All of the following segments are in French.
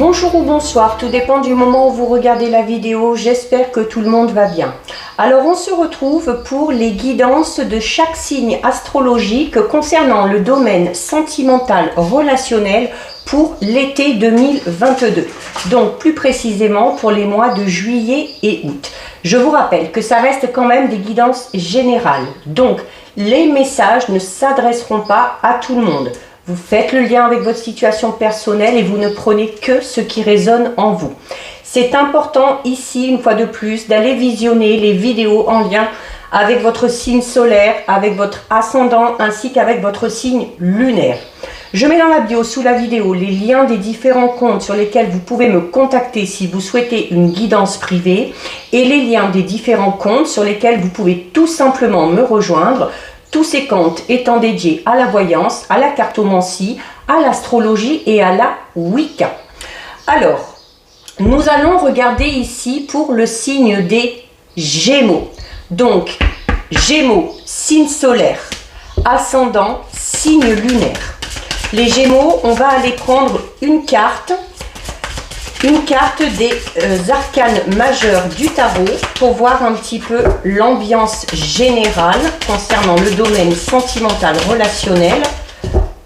Bonjour ou bonsoir, tout dépend du moment où vous regardez la vidéo, j'espère que tout le monde va bien. Alors on se retrouve pour les guidances de chaque signe astrologique concernant le domaine sentimental relationnel pour l'été 2022. Donc plus précisément pour les mois de juillet et août. Je vous rappelle que ça reste quand même des guidances générales, donc les messages ne s'adresseront pas à tout le monde. Vous faites le lien avec votre situation personnelle et vous ne prenez que ce qui résonne en vous. C'est important ici, une fois de plus, d'aller visionner les vidéos en lien avec votre signe solaire, avec votre ascendant ainsi qu'avec votre signe lunaire. Je mets dans la bio sous la vidéo les liens des différents comptes sur lesquels vous pouvez me contacter si vous souhaitez une guidance privée et les liens des différents comptes sur lesquels vous pouvez tout simplement me rejoindre. Tous ces comptes étant dédiés à la voyance, à la cartomancie, à l'astrologie et à la Wicca. Alors, nous allons regarder ici pour le signe des Gémeaux. Donc, Gémeaux, signe solaire, ascendant, signe lunaire. Les Gémeaux, on va aller prendre une carte des arcanes majeurs du tarot pour voir un petit peu l'ambiance générale concernant le domaine sentimental relationnel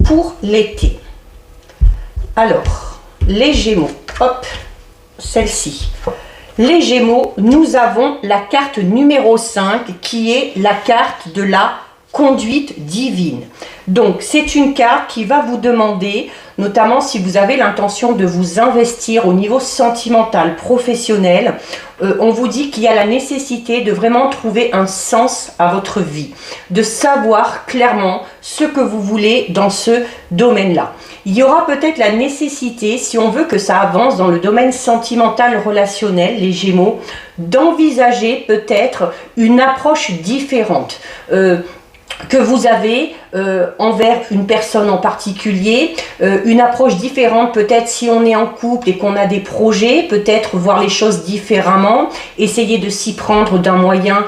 pour l'été. Alors, les Gémeaux, hop, celle-ci. Les Gémeaux, nous avons la carte numéro 5 qui est la carte de la conduite divine. Donc c'est une carte qui va vous demander, notamment si vous avez l'intention de vous investir au niveau sentimental, professionnel, on vous dit qu'il y a la nécessité de vraiment trouver un sens à votre vie, de savoir clairement ce que vous voulez dans ce domaine-là. Il y aura peut-être la nécessité, si on veut que ça avance dans le domaine sentimental relationnel, les Gémeaux, d'envisager peut-être une approche différente. Que vous avez envers une personne en particulier, une approche différente peut-être si on est en couple et qu'on a des projets, peut-être voir les choses différemment, essayer de s'y prendre d'un moyen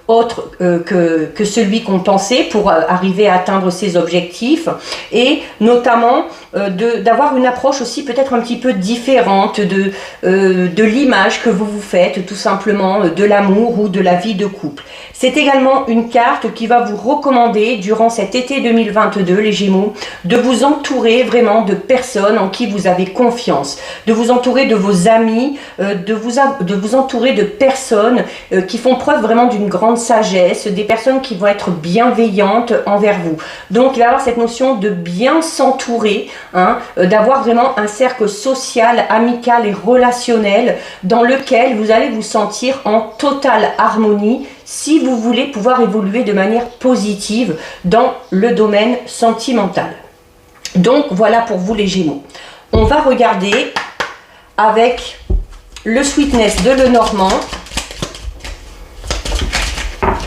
autre que celui qu'on pensait pour arriver à atteindre ses objectifs et notamment d'avoir une approche aussi peut-être un petit peu différente de l'image que vous vous faites tout simplement de l'amour ou de la vie de couple. C'est également une carte qui va vous recommander durant cet été 2022, les Gémeaux, de vous entourer vraiment de personnes en qui vous avez confiance, de vous entourer de vos amis, de vous entourer de personnes qui font preuve vraiment d'une grande sagesse, des personnes qui vont être bienveillantes envers vous. Donc il va y avoir cette notion de bien s'entourer, hein, d'avoir vraiment un cercle social, amical et relationnel dans lequel vous allez vous sentir en totale harmonie si vous voulez pouvoir évoluer de manière positive dans le domaine sentimental. Donc voilà pour vous les Gémeaux. On va regarder avec le Sweetness de Lenormand.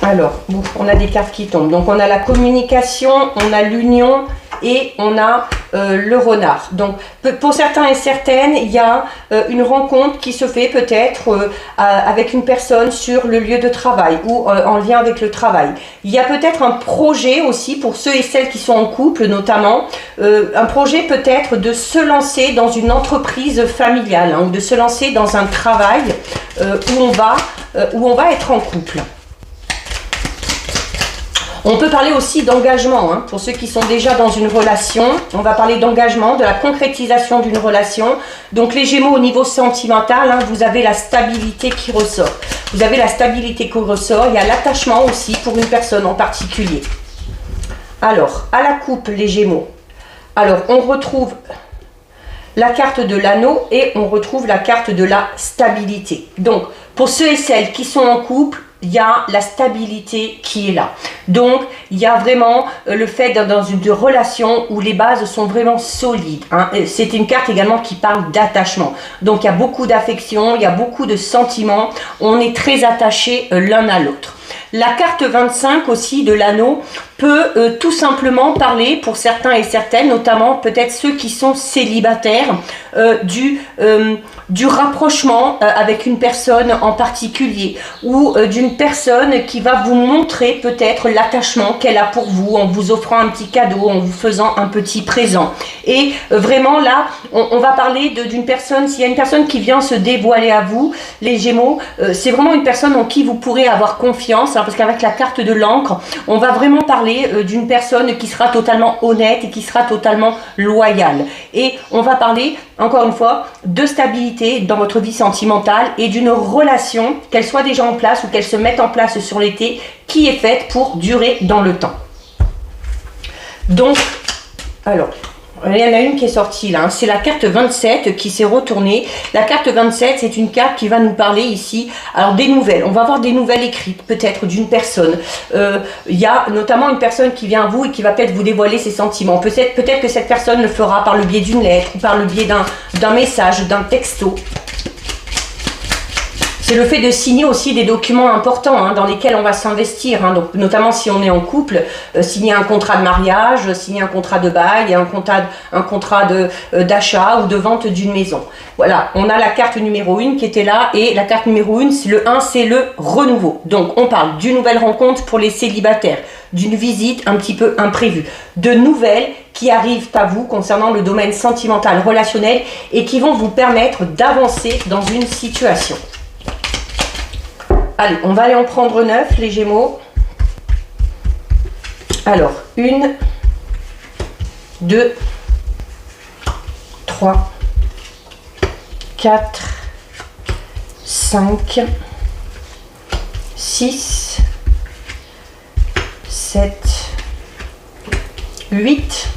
Alors, on a des cartes qui tombent. Donc on a la communication, on a l'union et on a le renard. Donc pour certains et certaines, il y a une rencontre qui se fait peut-être avec une personne sur le lieu de travail ou en lien avec le travail. Il y a peut-être un projet aussi pour ceux et celles qui sont en couple notamment, un projet peut-être de se lancer dans une entreprise familiale, hein, ou de se lancer dans un travail où on va être en couple. On peut parler aussi d'engagement, hein, pour ceux qui sont déjà dans une relation. On va parler d'engagement, de la concrétisation d'une relation. Donc les Gémeaux au niveau sentimental, hein, vous avez la stabilité qui ressort. Vous avez la stabilité qui ressort. Il y a l'attachement aussi pour une personne en particulier. Alors, à la coupe, les Gémeaux. Alors, on retrouve la carte de l'anneau et on retrouve la carte de la stabilité. Donc, pour ceux et celles qui sont en couple, il y a la stabilité qui est là. Donc, il y a vraiment le fait d'être dans une relation où les bases sont vraiment solides, hein. C'est une carte également qui parle d'attachement. Donc, il y a beaucoup d'affection, il y a beaucoup de sentiments. On est très attachés l'un à l'autre. La carte 25 aussi de l'anneau peut tout simplement parler pour certains et certaines, notamment peut-être ceux qui sont célibataires, du rapprochement avec une personne en particulier ou d'une personne qui va vous montrer peut-être l'attachement qu'elle a pour vous en vous offrant un petit cadeau, en vous faisant un petit présent. Et vraiment là, on va parler d'une personne, s'il y a une personne qui vient se dévoiler à vous, les Gémeaux, c'est vraiment une personne en qui vous pourrez avoir confiance, hein, parce qu'avec la carte de l'encre, on va vraiment parler d'une personne qui sera totalement honnête et qui sera totalement loyale. Et on va parler, encore une fois, de stabilité dans votre vie sentimentale et d'une relation, qu'elle soit déjà en place ou qu'elle se mette en place sur l'été, qui est faite pour durer dans le temps. Donc, alors, il y en a une qui est sortie là, hein. C'est la carte 27 qui s'est retournée. La carte 27, c'est une carte qui va nous parler ici, alors des nouvelles. On va avoir des nouvelles écrites, peut-être d'une personne. Il y a notamment une personne qui vient à vous et qui va peut-être vous dévoiler ses sentiments. Peut-être que cette personne le fera par le biais d'une lettre, ou par le biais d'un message, d'un texto. C'est le fait de signer aussi des documents importants, hein, dans lesquels on va s'investir, hein, donc, notamment si on est en couple, signer un contrat de mariage, signer un contrat de bail, un contrat d'achat ou de vente d'une maison. Voilà, on a la carte numéro 1 qui était là, et la carte numéro 1, le 1, c'est le renouveau. Donc on parle d'une nouvelle rencontre pour les célibataires, d'une visite un petit peu imprévue, de nouvelles qui arrivent à vous concernant le domaine sentimental, relationnel, et qui vont vous permettre d'avancer dans une situation. Allez, on va aller en prendre 9, les Gémeaux. Alors, 1, 2, 3, 4, 5, 6, 7, 8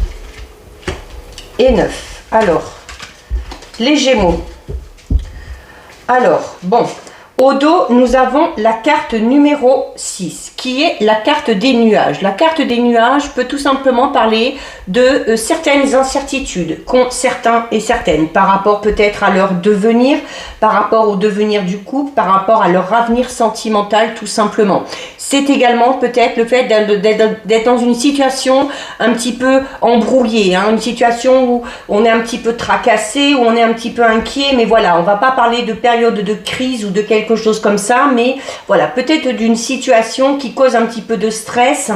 et 9. Alors, les Gémeaux. Alors, bon... Au dos, nous avons la carte numéro 6, qui est la carte des nuages. La carte des nuages peut tout simplement parler de certaines incertitudes qu'ont certains et certaines par rapport peut-être à leur devenir, par rapport au devenir du couple, par rapport à leur avenir sentimental tout simplement. C'est également peut-être le fait d'être dans une situation un petit peu embrouillée, hein, une situation où on est un petit peu tracassé, où on est un petit peu inquiet, mais voilà, on va pas parler de période de crise ou de quelque chose comme ça, mais voilà, peut-être d'une situation qui cause un petit peu de stress,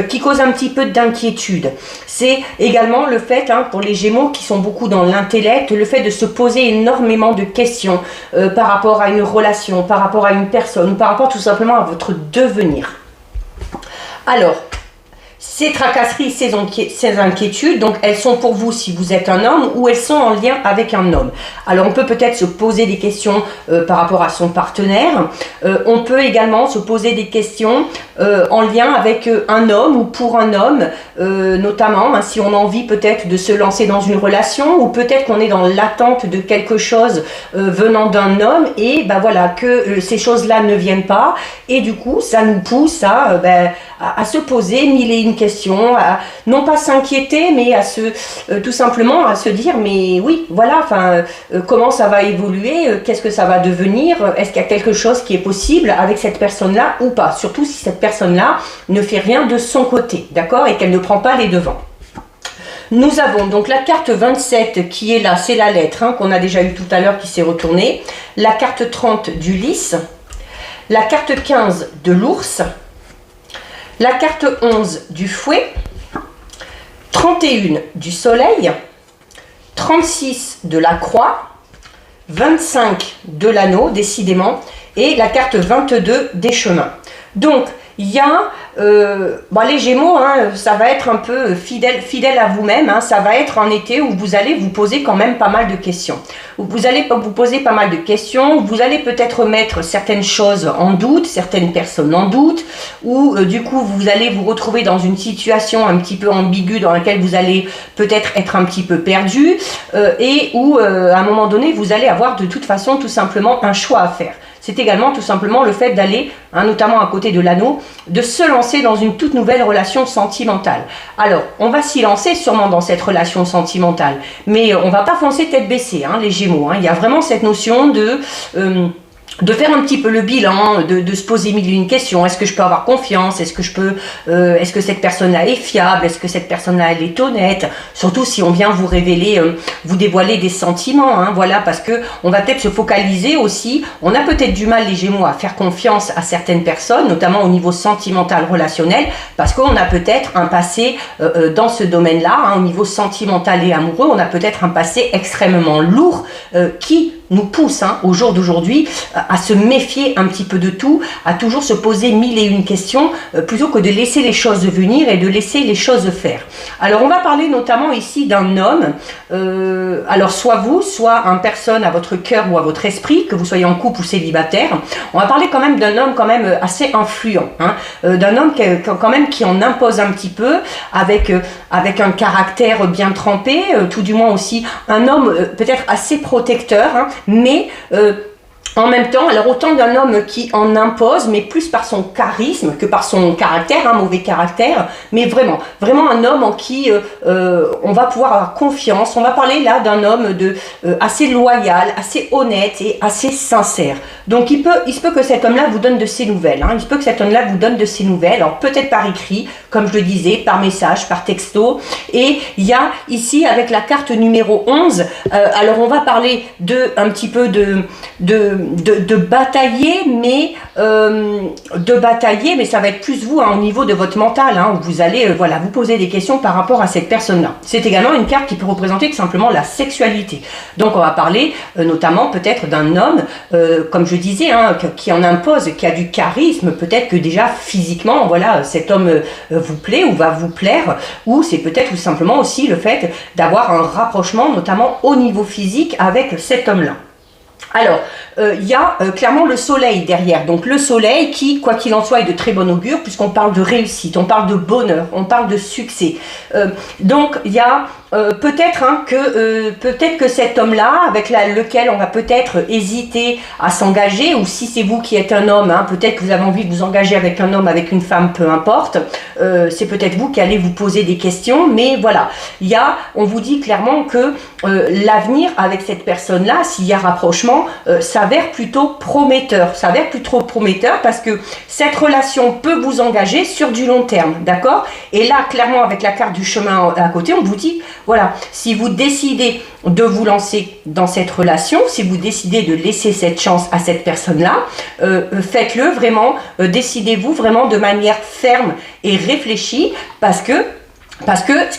qui cause un petit peu d'inquiétude. C'est également le fait, hein, pour les Gémeaux qui sont beaucoup dans l'intellect, le fait de se poser énormément de questions par rapport à une relation, par rapport à une personne, par rapport tout simplement à votre devenir. Alors, ces tracasseries, ces inquiétudes, donc elles sont pour vous si vous êtes un homme ou elles sont en lien avec un homme. Alors on peut peut-être se poser des questions par rapport à son partenaire. On peut également se poser des questions en lien avec un homme ou pour un homme, notamment hein, si on a envie peut-être de se lancer dans une relation ou peut-être qu'on est dans l'attente de quelque chose venant d'un homme et ben voilà que ces choses-là ne viennent pas et du coup ça nous pousse à se poser mille et une questions, à non pas s'inquiéter mais à tout simplement à se dire mais oui voilà enfin comment ça va évoluer, qu'est-ce que ça va devenir, est-ce qu'il y a quelque chose qui est possible avec cette personne-là ou pas, surtout si cette personne-là ne fait rien de son côté, d'accord, et qu'elle ne prend pas les devants. Nous avons donc la carte 27 qui est là, c'est la lettre hein, qu'on a déjà eu tout à l'heure qui s'est retournée, la carte 30 du lys, la carte 15 de l'ours, la carte 11 du fouet, 31 du soleil, 36 de la croix, 25 de l'anneau, décidément, et la carte 22 des chemins. Donc, il y a les Gémeaux, hein, ça va être un peu fidèle à vous-même, hein, ça va être un été où vous allez vous poser quand même pas mal de questions. Vous allez vous poser pas mal de questions, vous allez peut-être mettre certaines choses en doute, certaines personnes en doute, ou du coup vous allez vous retrouver dans une situation un petit peu ambiguë dans laquelle vous allez peut-être être un petit peu perdu, et où à un moment donné vous allez avoir de toute façon tout simplement un choix à faire. C'est également tout simplement le fait d'aller, hein, notamment à côté de l'anneau, de se lancer dans une toute nouvelle relation sentimentale. Alors, on va s'y lancer sûrement dans cette relation sentimentale, mais on ne va pas foncer tête baissée, hein, les Gémeaux. Hein. Il y a vraiment cette notion de de faire un petit peu le bilan, de se poser mille et une questions. Est-ce que je peux avoir confiance? Est-ce que est-ce que cette personne-là est fiable? Est-ce que cette personne-là, elle est honnête? Surtout si on vient vous révéler, vous dévoiler des sentiments, hein, voilà, parce que on va peut-être se focaliser aussi. On a peut-être du mal, les Gémeaux, à faire confiance à certaines personnes, notamment au niveau sentimental, relationnel, parce qu'on a peut-être un passé dans ce domaine-là, hein, au niveau sentimental et amoureux, on a peut-être un passé extrêmement lourd qui nous pousse, hein, au jour d'aujourd'hui, à se méfier un petit peu de tout, à toujours se poser mille et une questions, plutôt que de laisser les choses venir et de laisser les choses faire. Alors on va parler notamment ici d'un homme, alors soit vous, soit une personne à votre cœur ou à votre esprit, que vous soyez en couple ou célibataire. On va parler quand même d'un homme quand même assez influent, hein, d'un homme quand même qui en impose un petit peu, avec un caractère bien trempé, tout du moins aussi un homme peut-être assez protecteur, hein, mais en même temps, alors autant d'un homme qui en impose, mais plus par son charisme que par son caractère, un mauvais caractère, mais vraiment un homme en qui on va pouvoir avoir confiance. On va parler là d'un homme assez loyal, assez honnête et assez sincère. Donc il se peut que cet homme-là vous donne de ses nouvelles, hein. Il se peut que cet homme-là vous donne de ses nouvelles, alors peut-être par écrit, comme je le disais, par message, par texto. Et il y a ici avec la carte numéro 11, alors on va parler un petit peu de batailler, mais ça va être plus vous, hein, au niveau de votre mental, hein, où vous allez voilà, vous poser des questions par rapport à cette personne-là. C'est également une carte qui peut représenter tout simplement la sexualité. Donc on va parler notamment peut-être d'un homme, comme je disais, hein, qui en impose, qui a du charisme, peut-être que déjà physiquement, voilà, cet homme vous plaît ou va vous plaire, ou c'est peut-être tout simplement aussi le fait d'avoir un rapprochement, notamment au niveau physique, avec cet homme-là. Alors, il y a clairement le soleil derrière. Donc le soleil qui, quoi qu'il en soit, est de très bon augure, puisqu'on parle de réussite, on parle de bonheur, on parle de succès. Donc il y a peut-être que cet homme-là, avec lequel on va peut-être hésiter à s'engager, ou si c'est vous qui êtes un homme, hein, peut-être que vous avez envie de vous engager avec un homme, avec une femme, peu importe, c'est peut-être vous qui allez vous poser des questions, mais voilà, on vous dit clairement que l'avenir avec cette personne-là, s'il y a rapprochement, s'avère plutôt prometteur, parce que cette relation peut vous engager sur du long terme, d'accord? Et là, clairement, avec la carte du chemin à côté, on vous dit, voilà, si vous décidez de vous lancer dans cette relation, si vous décidez de laisser cette chance à cette personne-là, faites-le vraiment, décidez-vous vraiment de manière ferme et réfléchie, parce que,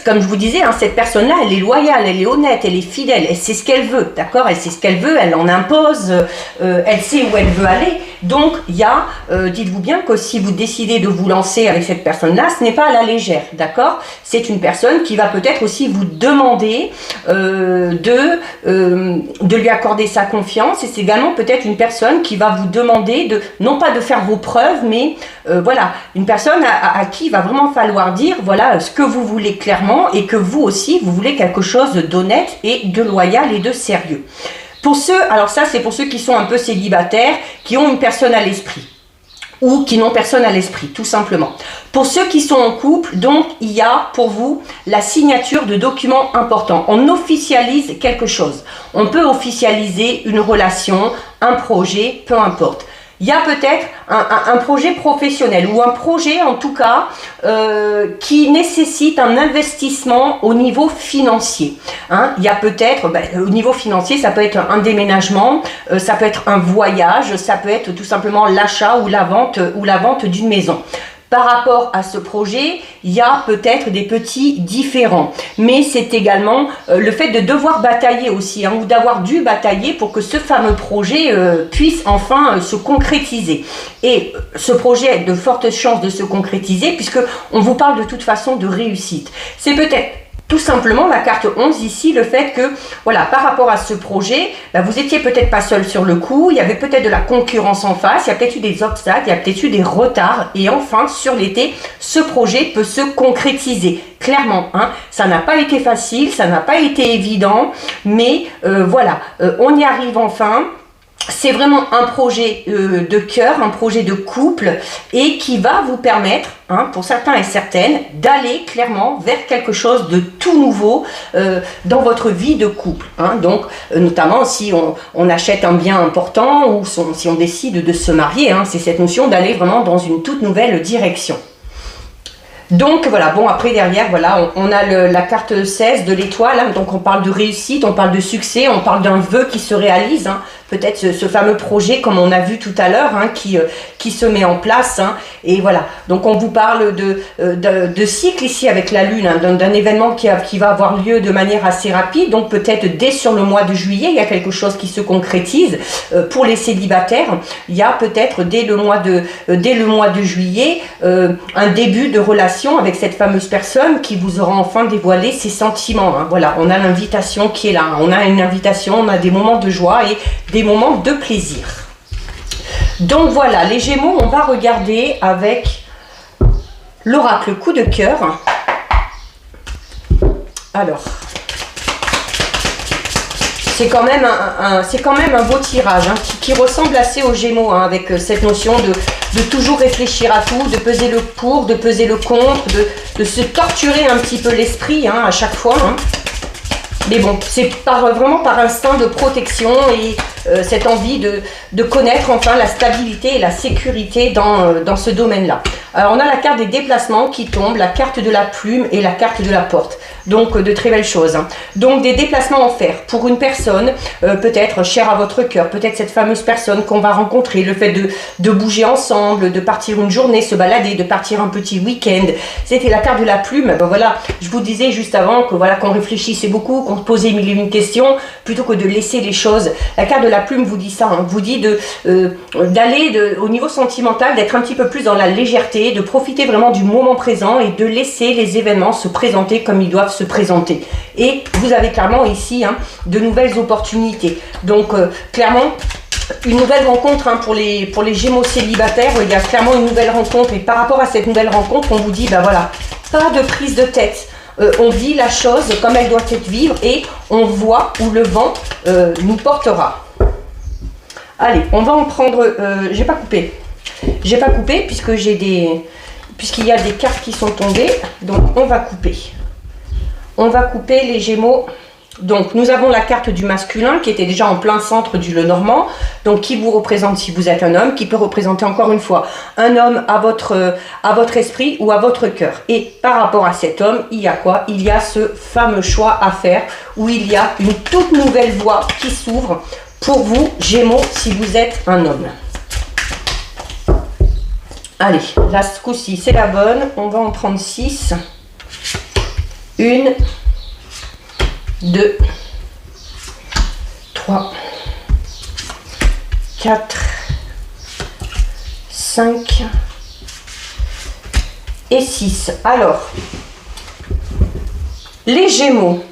comme je vous disais, hein, cette personne-là, elle est loyale, elle est honnête, elle est fidèle, elle sait ce qu'elle veut, d'accord? Elle sait ce qu'elle veut, elle en impose, elle sait où elle veut aller. Donc, dites-vous bien que si vous décidez de vous lancer avec cette personne-là, ce n'est pas à la légère, d'accord? C'est une personne qui va peut-être aussi vous demander de lui accorder sa confiance, et c'est également peut-être une personne qui va vous demander non pas de faire vos preuves, mais voilà, une personne à qui il va vraiment falloir dire, voilà, ce que vous voulez clairement, et que vous aussi, vous voulez quelque chose d'honnête et de loyal et de sérieux. Alors ça, c'est pour ceux qui sont un peu célibataires, qui ont une personne à l'esprit, ou qui n'ont personne à l'esprit, tout simplement. Pour ceux qui sont en couple, donc, il y a pour vous la signature de documents importants. On officialise quelque chose. On peut officialiser une relation, un projet, peu importe. Il y a peut-être un projet professionnel, ou un projet en tout cas qui nécessite un investissement au niveau financier, hein. Il y a peut-être, au niveau financier, ça peut être un déménagement, ça peut être un voyage, ça peut être tout simplement l'achat ou la vente d'une maison. Par rapport à ce projet, il y a peut-être des petits différends, mais c'est également le fait de devoir batailler aussi, hein, ou d'avoir dû batailler pour que ce fameux projet puisse enfin se concrétiser. Et ce projet a de fortes chances de se concrétiser, puisque on vous parle de toute façon de réussite. C'est peut-être tout simplement la carte 11 ici, le fait que, voilà, par rapport à ce projet, vous étiez peut-être pas seul sur le coup, il y avait peut-être de la concurrence en face, il y a peut-être eu des obstacles, il y a peut-être eu des retards, et enfin, sur l'été, ce projet peut se concrétiser. Clairement, hein, ça n'a pas été facile, ça n'a pas été évident, mais voilà, on y arrive enfin. c'est vraiment un projet de cœur, un projet de couple et qui va vous permettre, hein, pour certains et certaines, d'aller clairement vers quelque chose de tout nouveau dans votre vie de couple. Hein. Donc, notamment si on achète un bien important ou si on décide de se marier, hein, c'est cette notion d'aller vraiment dans une toute nouvelle direction. Donc voilà, bon après derrière, voilà, on a la carte 16 de l'étoile, hein, donc on parle de réussite, on parle de succès, on parle d'un vœu qui se réalise, hein, peut-être ce fameux projet comme on a vu tout à l'heure, hein, qui se met en place, hein, et voilà, donc on vous parle de cycle ici avec la lune, hein, d'un événement qui va avoir lieu de manière assez rapide, donc peut-être dès sur le mois de juillet, il y a quelque chose qui se concrétise. Pour les célibataires, il y a peut-être dès le mois de juillet, un début de relation avec cette fameuse personne qui vous aura enfin dévoilé ses sentiments. Hein. Voilà, on a l'invitation qui est là. On a une invitation, on a des moments de joie et des moments de plaisir. Donc voilà, les Gémeaux, on va regarder avec l'oracle coup de cœur. Alors, c'est quand même un beau tirage, hein, qui ressemble assez aux Gémeaux, hein, avec cette notion de toujours réfléchir à tout, de peser le pour, de peser le contre, de se torturer un petit peu l'esprit, hein, à chaque fois. Hein. Mais bon, c'est vraiment par instinct de protection et cette envie de connaître enfin la stabilité et la sécurité dans ce domaine-là. Alors on a la carte des déplacements qui tombe, la carte de la plume et la carte de la porte. Donc de très belles choses. Hein. Donc des déplacements en fer pour une personne peut-être chère à votre cœur, peut-être cette fameuse personne qu'on va rencontrer, le fait de bouger ensemble, de partir une journée, se balader, de partir un petit week-end. C'était la carte de la plume. Ben voilà, je vous disais juste avant que voilà qu'on réfléchissait beaucoup, qu'on se posait mille et une questions plutôt que de laisser les choses. La carte de la plume vous dit ça, hein, vous dit d'aller au niveau sentimental, d'être un petit peu plus dans la légèreté, de profiter vraiment du moment présent et de laisser les événements se présenter comme ils doivent se présenter. Et vous avez clairement ici, hein, de nouvelles opportunités. Donc clairement une nouvelle rencontre, hein, pour les Gémeaux célibataires, il y a clairement une nouvelle rencontre et par rapport à cette nouvelle rencontre on vous dit ben voilà, pas de prise de tête. On vit la chose comme elle doit être vivre et on voit où le vent nous portera. Allez, on va en prendre. J'ai pas coupé puisqu'il y a des cartes qui sont tombées, donc on va couper. On va couper les Gémeaux. Donc nous avons la carte du masculin qui était déjà en plein centre du Lenormand, donc qui vous représente si vous êtes un homme, qui peut représenter encore une fois un homme à votre esprit ou à votre cœur. Et par rapport à cet homme, il y a quoi? Il y a ce fameux choix à faire où il y a une toute nouvelle voie qui s'ouvre pour vous Gémeaux si vous êtes un homme. Allez, là ce coup-ci c'est la bonne, on va en prendre 6. 1, 2, 3, 4, 5 et 6. Alors, les Gémeaux,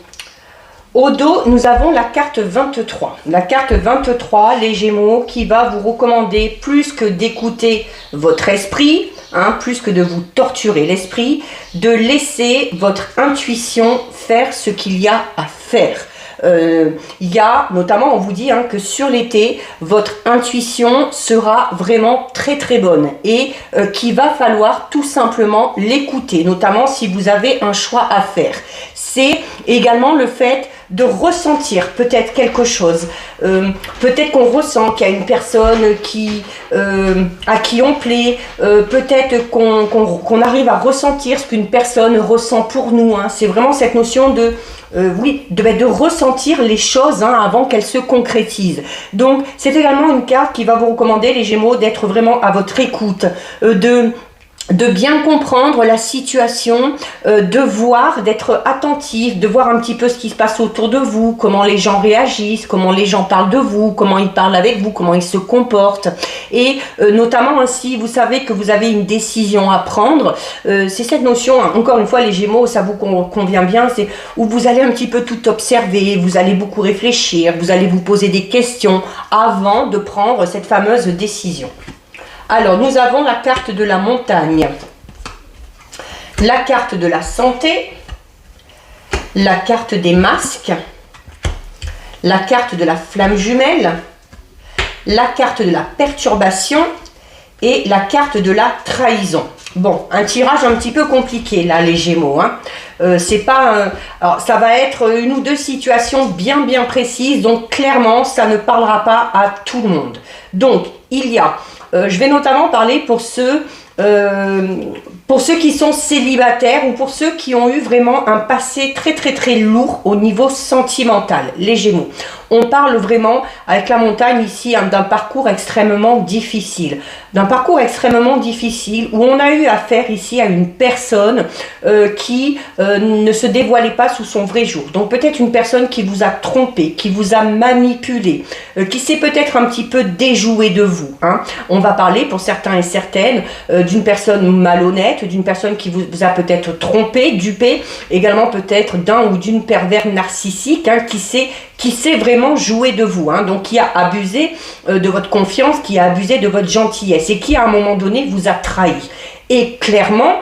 au dos, nous avons la carte 23. La carte 23, les Gémeaux, qui va vous recommander plus que d'écouter votre esprit, hein, plus que de vous torturer l'esprit, de laisser votre intuition faire ce qu'il y a à faire. Il y a notamment, on vous dit, hein, que sur l'été, votre intuition sera vraiment très très bonne et qu'il va falloir tout simplement l'écouter, notamment si vous avez un choix à faire. C'est également le fait de ressentir peut-être quelque chose. Peut-être qu'on ressent qu'il y a une personne à qui on plaît. Peut-être qu'on arrive à ressentir ce qu'une personne ressent pour nous. Hein. C'est vraiment cette notion de ressentir les choses, hein, avant qu'elles se concrétisent. Donc c'est également une carte qui va vous recommander, les Gémeaux, d'être vraiment à votre écoute, de bien comprendre la situation, de voir, d'être attentif, de voir un petit peu ce qui se passe autour de vous, comment les gens réagissent, comment les gens parlent de vous, comment ils parlent avec vous, comment ils se comportent. Et notamment ainsi, vous savez que vous avez une décision à prendre. C'est cette notion, hein, encore une fois, les Gémeaux, ça vous convient bien, c'est où vous allez un petit peu tout observer, vous allez beaucoup réfléchir, vous allez vous poser des questions avant de prendre cette fameuse décision. Alors, nous avons la carte de la montagne, la carte de la santé, la carte des masques, la carte de la flamme jumelle, la carte de la perturbation et la carte de la trahison. Bon, un tirage un petit peu compliqué là, les Gémeaux. Hein. C'est pas alors, ça va être une ou deux situations bien précises, donc clairement, ça ne parlera pas à tout le monde. Donc, il y a, je vais notamment parler pour ceux qui sont célibataires ou pour ceux qui ont eu vraiment un passé très lourd au niveau sentimental, les Gémeaux. On parle vraiment, avec la montagne ici, hein, d'un parcours extrêmement difficile. D'un parcours extrêmement difficile où on a eu affaire ici à une personne qui ne se dévoilait pas sous son vrai jour. Donc peut-être une personne qui vous a trompé, qui vous a manipulé, qui s'est peut-être un petit peu déjouée de vous. Hein. On va parler pour certains et certaines d'une personne malhonnête, d'une personne qui vous a peut-être trompé, dupé, également peut-être d'un ou d'une pervers narcissique hein, qui s'est vraiment joué de vous, hein, donc qui a abusé de votre confiance, qui a abusé de votre gentillesse et qui à un moment donné vous a trahi. Et clairement,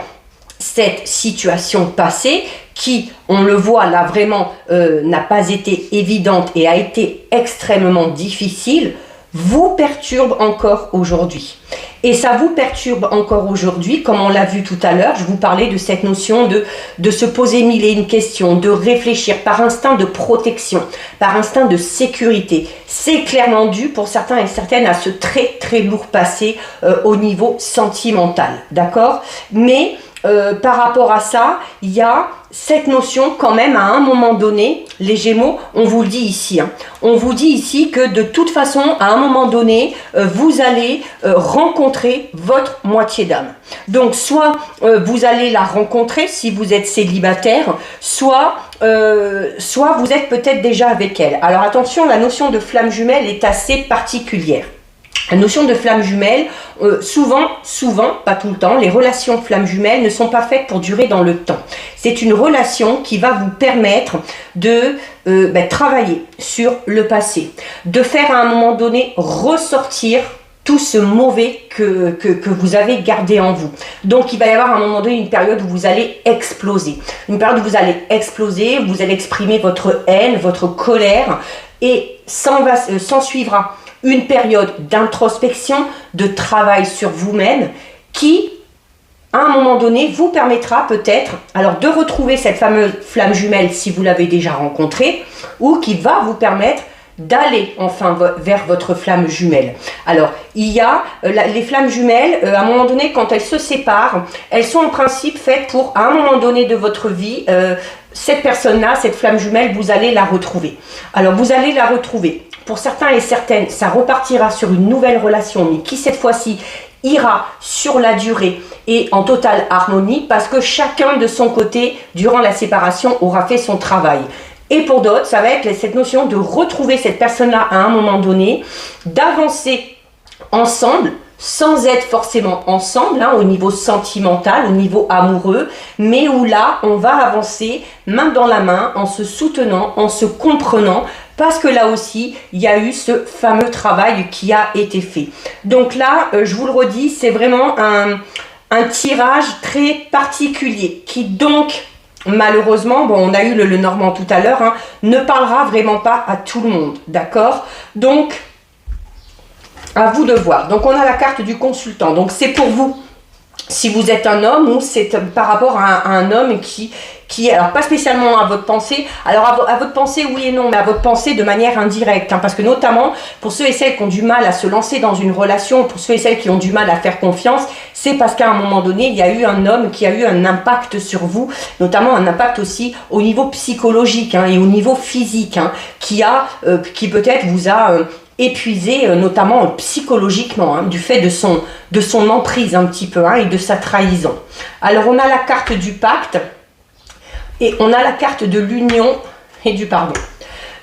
cette situation passée, qui, on le voit là vraiment, n'a pas été évidente et a été extrêmement difficile, vous perturbe encore aujourd'hui. Et ça vous perturbe encore aujourd'hui, comme on l'a vu tout à l'heure, je vous parlais de cette notion de se poser mille et une questions, de réfléchir par instinct de protection, par instinct de sécurité. C'est clairement dû pour certains et certaines à ce très lourd passé au niveau sentimental, d'accord? Mais par rapport à ça, il y a cette notion quand même à un moment donné, les Gémeaux, on vous le dit ici, hein, on vous dit ici que de toute façon, à un moment donné, vous allez rencontrer votre moitié d'âme. Donc soit vous allez la rencontrer si vous êtes célibataire, soit vous êtes peut-être déjà avec elle. Alors attention, la notion de flamme jumelle est assez particulière. La notion de flamme jumelle, souvent, pas tout le temps, les relations flamme jumelle ne sont pas faites pour durer dans le temps. C'est une relation qui va vous permettre de travailler sur le passé, de faire à un moment donné ressortir tout ce mauvais que vous avez gardé en vous. Donc il va y avoir à un moment donné une période où vous allez exploser. Une période où vous allez exploser, où vous allez exprimer votre haine, votre colère, et s'en suivra une période d'introspection, de travail sur vous-même qui, à un moment donné, vous permettra peut-être alors de retrouver cette fameuse flamme jumelle si vous l'avez déjà rencontrée, ou qui va vous permettre d'aller enfin vers votre flamme jumelle. Alors, il y a les flammes jumelles, à un moment donné, quand elles se séparent, elles sont en principe faites pour, à un moment donné de votre vie, cette personne-là, cette flamme jumelle, vous allez la retrouver. Alors, vous allez la retrouver. Pour certains et certaines, ça repartira sur une nouvelle relation, mais qui cette fois-ci ira sur la durée et en totale harmonie, parce que chacun de son côté, durant la séparation, aura fait son travail. Et pour d'autres, ça va être cette notion de retrouver cette personne-là à un moment donné, d'avancer ensemble, sans être forcément ensemble, hein, au niveau sentimental, au niveau amoureux, mais où là, on va avancer main dans la main, en se soutenant, en se comprenant, parce que là aussi, il y a eu ce fameux travail qui a été fait. Donc là, je vous le redis, c'est vraiment un tirage très particulier, qui donc, malheureusement, bon, on a eu le Normand tout à l'heure, hein, ne parlera vraiment pas à tout le monde, d'accord? Donc, à vous de voir. Donc, on a la carte du consultant. Donc, c'est pour vous, si vous êtes un homme, ou c'est par rapport à un homme qui alors pas spécialement à votre pensée, alors à votre pensée oui et non, mais à votre pensée de manière indirecte, hein, parce que notamment pour ceux et celles qui ont du mal à se lancer dans une relation, pour ceux et celles qui ont du mal à faire confiance, c'est parce qu'à un moment donné, il y a eu un homme qui a eu un impact sur vous, notamment un impact aussi au niveau psychologique hein, et au niveau physique, hein, qui peut-être vous a épuisé, notamment psychologiquement, hein, du fait de son emprise un petit peu hein, et de sa trahison. Alors on a la carte du pacte, et on a la carte de l'union et du pardon.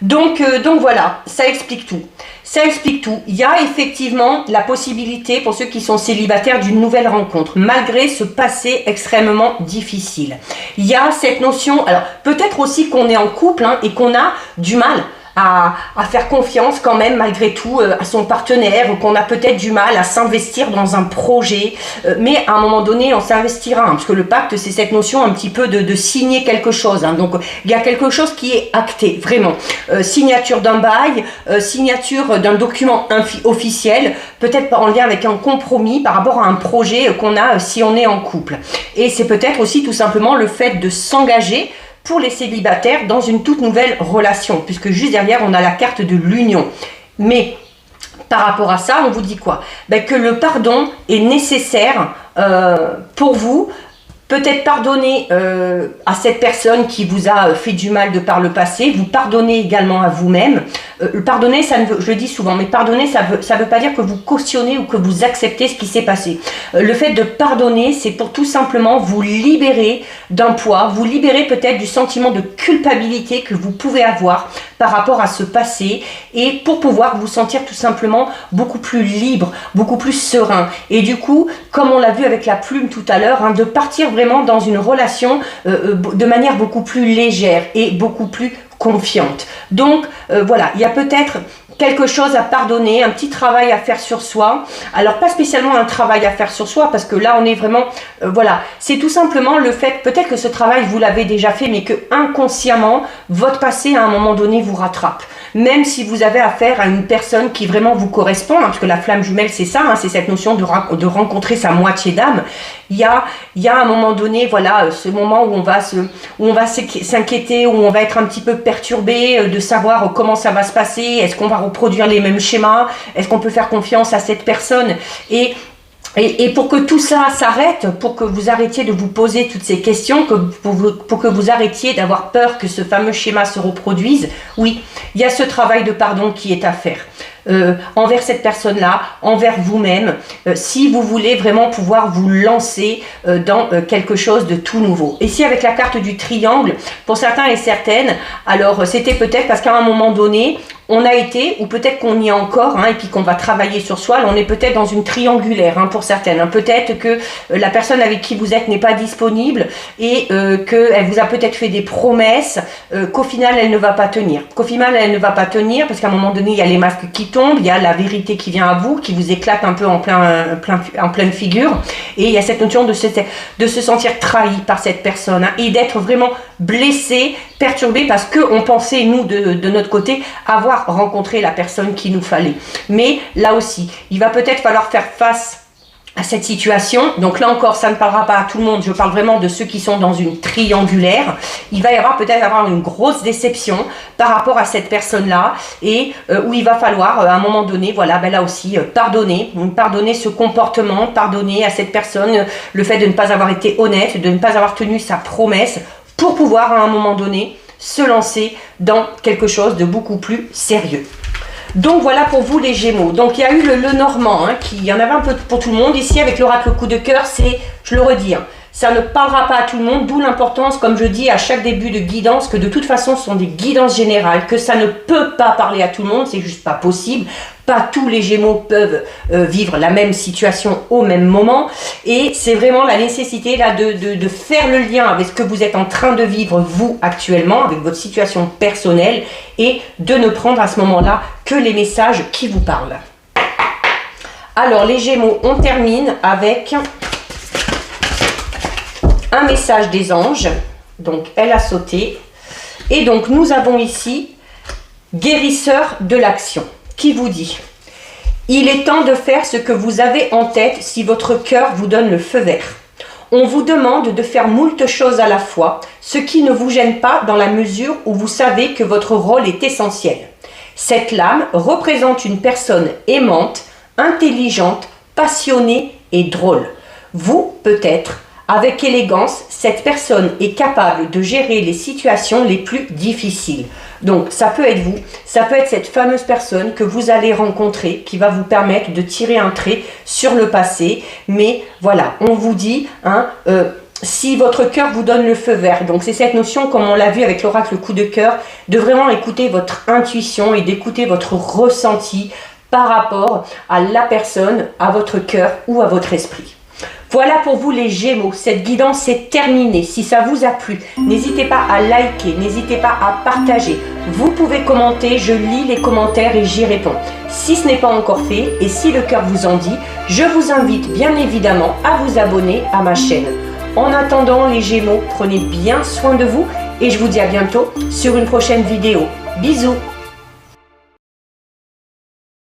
Donc voilà, ça explique tout. Ça explique tout. Il y a effectivement la possibilité pour ceux qui sont célibataires d'une nouvelle rencontre, malgré ce passé extrêmement difficile. Il y a cette notion, alors peut-être aussi qu'on est en couple hein, et qu'on a du mal à faire confiance quand même malgré tout à son partenaire, ou qu'on a peut-être du mal à s'investir dans un projet, mais à un moment donné on s'investira, hein, parce que le pacte c'est cette notion un petit peu de signer quelque chose, hein. Donc il y a quelque chose qui est acté, vraiment, signature d'un bail, signature d'un document officiel, peut-être en lien avec un compromis par rapport à un projet qu'on a si on est en couple. Et c'est peut-être aussi tout simplement le fait de s'engager pour les célibataires dans une toute nouvelle relation, puisque juste derrière on a la carte de l'union. Mais par rapport à ça, on vous dit quoi? Ben, que le pardon est nécessaire pour vous. Peut-être pardonner à cette personne qui vous a fait du mal de par le passé, vous pardonnez également à vous-même. Pardonner, ça ne veut, je le dis souvent, mais pardonner, ça veut pas dire que vous cautionnez ou que vous acceptez ce qui s'est passé. Le fait de pardonner, c'est pour tout simplement vous libérer d'un poids, vous libérer peut-être du sentiment de culpabilité que vous pouvez avoir par rapport à ce passé, et pour pouvoir vous sentir tout simplement beaucoup plus libre, beaucoup plus serein. Et du coup, comme on l'a vu avec la plume tout à l'heure, hein, de partir vraiment dans une relation de manière beaucoup plus légère et beaucoup plus confiante. Donc voilà, il y a peut-être quelque chose à pardonner, un petit travail à faire sur soi. Alors pas spécialement un travail à faire sur soi, parce que là on est vraiment, voilà, c'est tout simplement le fait, peut-être que ce travail vous l'avez déjà fait, mais que inconsciemment votre passé à un moment donné vous rattrape. Même si vous avez affaire à une personne qui vraiment vous correspond, hein, parce que la flamme jumelle c'est ça, hein, c'est cette notion de rencontrer sa moitié d'âme. Il y a un moment donné, voilà, ce moment où on va s'inquiéter, où on va être un petit peu perturbé de savoir comment ça va se passer, est-ce qu'on va reproduire les mêmes schémas, est-ce qu'on peut faire confiance à cette personne, et pour que tout ça s'arrête, pour que vous arrêtiez de vous poser toutes ces questions, pour que vous arrêtiez d'avoir peur que ce fameux schéma se reproduise, oui, il y a ce travail de pardon qui est à faire. Envers cette personne-là, envers vous-même, si vous voulez vraiment pouvoir vous lancer dans quelque chose de tout nouveau. Ici, avec la carte du triangle, pour certains et certaines, alors c'était peut-être parce qu'à un moment donné, on a été, ou peut-être qu'on y est encore, hein, et puis qu'on va travailler sur soi, là, on est peut-être dans une triangulaire, hein, pour certaines. Hein. Peut-être que la personne avec qui vous êtes n'est pas disponible, et qu'elle vous a peut-être fait des promesses, qu'au final, elle ne va pas tenir. Qu'au final, elle ne va pas tenir, parce qu'à un moment donné, il y a les masques qui tombent, il y a la vérité qui vient à vous, qui vous éclate un peu en pleine figure, et il y a cette notion de se sentir trahi par cette personne, hein, et d'être vraiment blessé, perturbé, parce qu'on pensait, nous, de notre côté, avoir rencontré la personne qu'il nous fallait. Mais là aussi, il va peut-être falloir faire face à cette situation. Donc là encore, ça ne parlera pas à tout le monde, je parle vraiment de ceux qui sont dans une triangulaire. Il va y avoir peut-être une grosse déception par rapport à cette personne-là, et où il va falloir à un moment donné, voilà, ben là aussi, pardonner ce comportement, pardonner à cette personne le fait de ne pas avoir été honnête, de ne pas avoir tenu sa promesse, pour pouvoir à un moment donné se lancer dans quelque chose de beaucoup plus sérieux. Donc voilà pour vous les Gémeaux. Donc il y a eu le Lenormand, hein, il y en avait un peu pour tout le monde. Ici avec l'oracle coup de cœur, c'est, je le redis, hein, ça ne parlera pas à tout le monde, d'où l'importance, comme je dis à chaque début de guidance, que de toute façon ce sont des guidances générales, que ça ne peut pas parler à tout le monde, c'est juste pas possible. Pas tous les Gémeaux peuvent vivre la même situation au même moment, et c'est vraiment la nécessité là de faire le lien avec ce que vous êtes en train de vivre vous actuellement, avec votre situation personnelle, et de ne prendre à ce moment-là que les messages qui vous parlent. Alors les Gémeaux, on termine avec un message des anges. Donc elle a sauté, et donc nous avons ici guérisseur de l'action, qui vous dit: il est temps de faire ce que vous avez en tête si votre cœur vous donne le feu vert. On vous demande de faire moult choses à la fois, ce qui ne vous gêne pas dans la mesure où vous savez que votre rôle est essentiel. Cette lame représente une personne aimante, intelligente, passionnée et drôle. Vous, peut-être, avec élégance, cette personne est capable de gérer les situations les plus difficiles. Donc, ça peut être vous, ça peut être cette fameuse personne que vous allez rencontrer, qui va vous permettre de tirer un trait sur le passé. Mais voilà, on vous dit, hein, si votre cœur vous donne le feu vert. Donc, c'est cette notion, comme on l'a vu avec l'oracle coup de cœur, de vraiment écouter votre intuition et d'écouter votre ressenti par rapport à la personne, à votre cœur ou à votre esprit. Voilà pour vous les Gémeaux, cette guidance est terminée. Si ça vous a plu, n'hésitez pas à liker, n'hésitez pas à partager. Vous pouvez commenter, je lis les commentaires et j'y réponds. Si ce n'est pas encore fait et si le cœur vous en dit, je vous invite bien évidemment à vous abonner à ma chaîne. En attendant les Gémeaux, prenez bien soin de vous et je vous dis à bientôt sur une prochaine vidéo. Bisous!